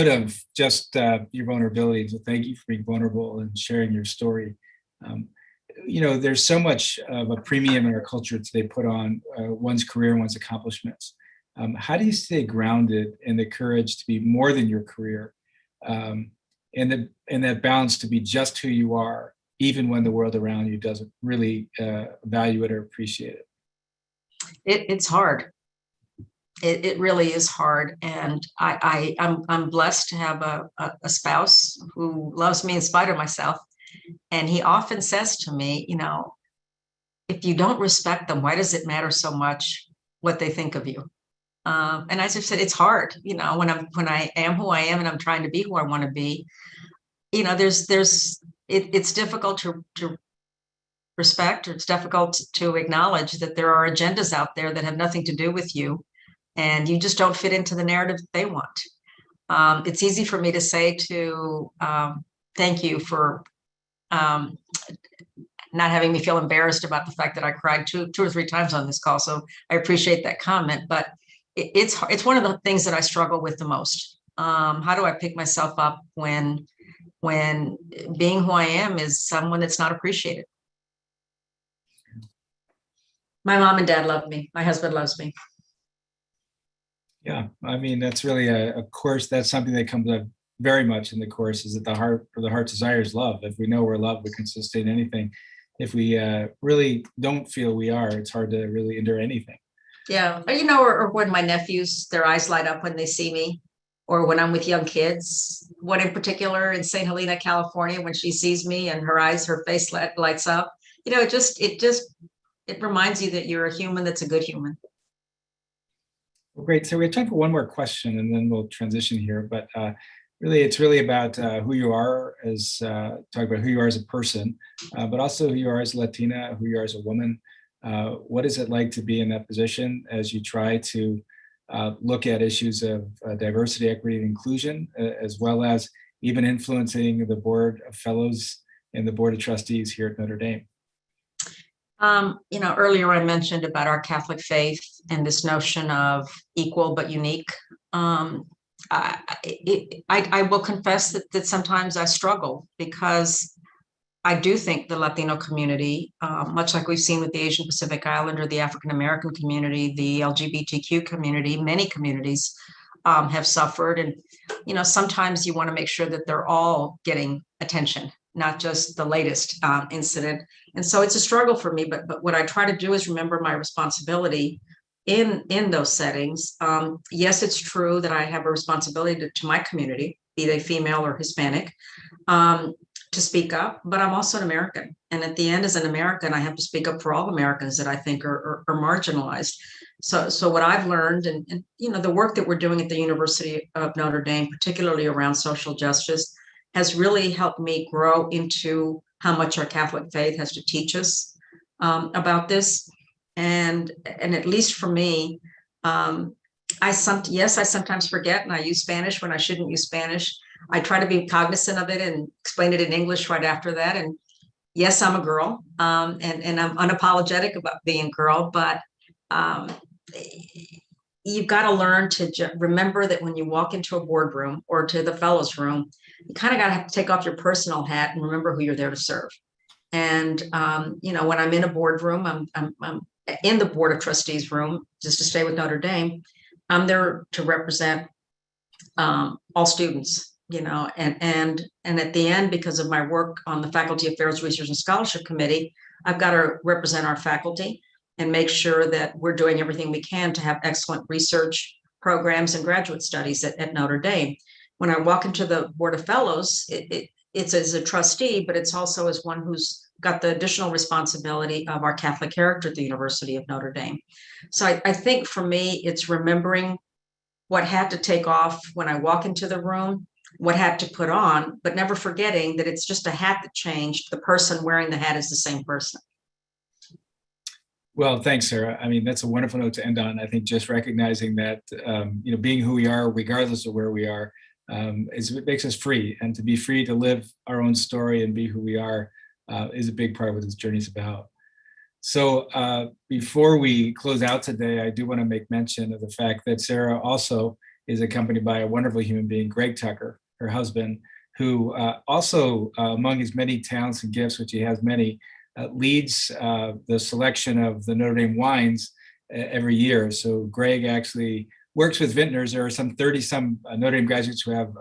of just your vulnerability. So thank you for being vulnerable and sharing your story. There's so much of a premium in our culture today put on one's career and one's accomplishments. How do you stay grounded in the courage to be more than your career, and that balance to be just who you are, even when the world around you doesn't really value it or appreciate it? It's hard. It really is hard, and I'm blessed to have a spouse who loves me in spite of myself, and he often says to me, if you don't respect them, why does it matter so much what they think of you? And as I said, it's hard, when I am who I am and I'm trying to be who I want to be. It's difficult to respect, or it's difficult to acknowledge that there are agendas out there that have nothing to do with you, and you just don't fit into the narrative that they want. It's easy for me to say thank you for not having me feel embarrassed about the fact that I cried two or three times on this call. So I appreciate that comment, but it's one of the things that I struggle with the most. How do I pick myself up when being who I am is someone that's not appreciated? My mom and dad love me. My husband loves me. Yeah, I mean, that's really a course. That's something that comes up very much in the course, is that the heart desires love. If we know we're loved, we can sustain anything. If we really don't feel we are, it's hard to really endure anything. Yeah, or when my nephews, their eyes light up when they see me, or when I'm with young kids. One in particular in St. Helena, California, when she sees me and her face lights up. It reminds you that you're a human that's a good human. Well, great. So we have time for one more question, and then we'll transition here. But it's really about who you are talk about who you are as a person, but also who you are as a Latina, who you are as a woman. What is it like to be in that position as you try to look at issues of diversity, equity, and inclusion, as well as even influencing the board of fellows and the board of trustees here at Notre Dame? Earlier I mentioned about our Catholic faith and this notion of equal but unique. I will confess that sometimes I struggle, because I do think the Latino community, much like we've seen with the Asian Pacific Islander, the African American community, the LGBTQ community, many communities have suffered. And, sometimes you want to make sure that they're all getting attention, not just the latest incident. And so it's a struggle for me, but what I try to do is remember my responsibility in those settings. Yes, it's true that I have a responsibility to my community, be they female or Hispanic, to speak up, but I'm also an American. And at the end, as an American, I have to speak up for all Americans that I think are marginalized. So what I've learned, and the work that we're doing at the University of Notre Dame, particularly around social justice, has really helped me grow into how much our Catholic faith has to teach us about this. And at least for me, I sometimes forget, and I use Spanish when I shouldn't use Spanish. I try to be cognizant of it and explain it in English right after that. And yes, I'm a girl, and I'm unapologetic about being a girl, but um, you've got to learn to remember that when you walk into a boardroom or to the fellows room, you kind of got to have to take off your personal hat and remember who you're there to serve. And when I'm in a boardroom, I'm in the board of trustees room just to stay with Notre Dame. I'm there to represent all students, and at the end, because of my work on the Faculty Affairs Research and Scholarship Committee, I've got to represent our faculty and make sure that we're doing everything we can to have excellent research programs and graduate studies at Notre Dame. When I walk into the Board of Fellows, it's as a trustee, but it's also as one who's got the additional responsibility of our Catholic character at the University of Notre Dame. So I think for me, it's remembering what hat to take off when I walk into the room, what hat to put on, but never forgetting that it's just a hat that changed. The person wearing the hat is the same person. Well, thanks, Sara. I mean, that's a wonderful note to end on. I think just recognizing that, being who we are, regardless of where we are, it makes us free. And to be free to live our own story and be who we are is a big part of what this journey is about. So before we close out today, I do want to make mention of the fact that Sara also is accompanied by a wonderful human being, Greg Tucker, her husband, who also, among his many talents and gifts, which he has many, leads the selection of the Notre Dame wines every year. So Greg actually works with vintners. There are some 30-some Notre Dame graduates who have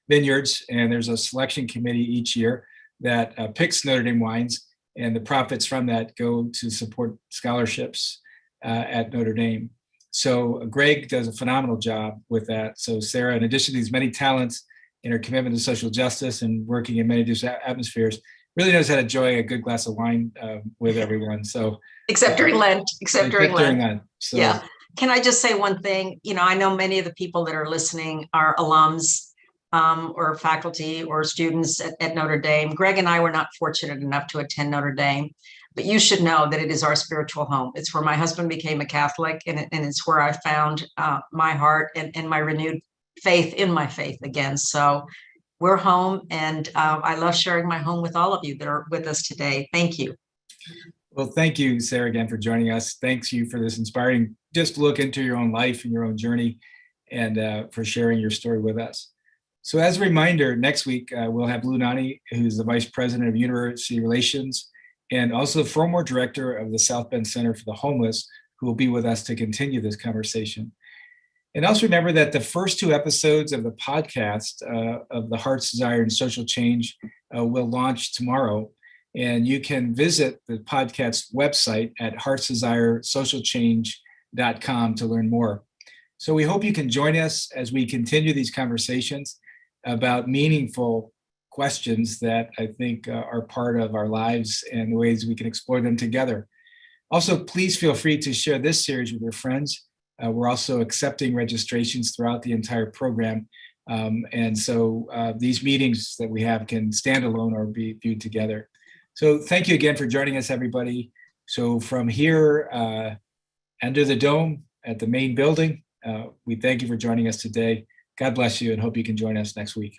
vineyards, and there's a selection committee each year that picks Notre Dame wines, and the profits from that go to support scholarships at Notre Dame. So Greg does a phenomenal job with that. So Sara, in addition to these many talents in her commitment to social justice and working in many different atmospheres, really knows how to enjoy a good glass of wine with everyone. So except during Lent. So, yeah. Can I just say one thing? I know many of the people that are listening are alums or faculty or students at Notre Dame. Greg and I were not fortunate enough to attend Notre Dame, but you should know that it is our spiritual home. It's where my husband became a Catholic, and it's where I found my heart and my renewed faith in my faith again. So we're home, and I love sharing my home with all of you that are with us today. Thank you. Well, thank you, Sara, again for joining us. Thanks you for this inspiring just look into your own life and your own journey, and for sharing your story with us. So as a reminder, next week we'll have Lou Nani, who's the Vice President of University Relations and also former Director of the South Bend Center for the Homeless, who will be with us to continue this conversation. And also remember that the first 2 episodes of the podcast of The Heart's Desire and Social Change will launch tomorrow. And you can visit the podcast website at heartsdesiresocialchange.com to learn more. So we hope you can join us as we continue these conversations about meaningful questions that I think are part of our lives and the ways we can explore them together. Also, please feel free to share this series with your friends. We're also accepting registrations throughout the entire program. And so these meetings that we have can stand alone or be viewed together. So thank you again for joining us, everybody. So from here, under the dome at the main building, we thank you for joining us today. God bless you, and hope you can join us next week.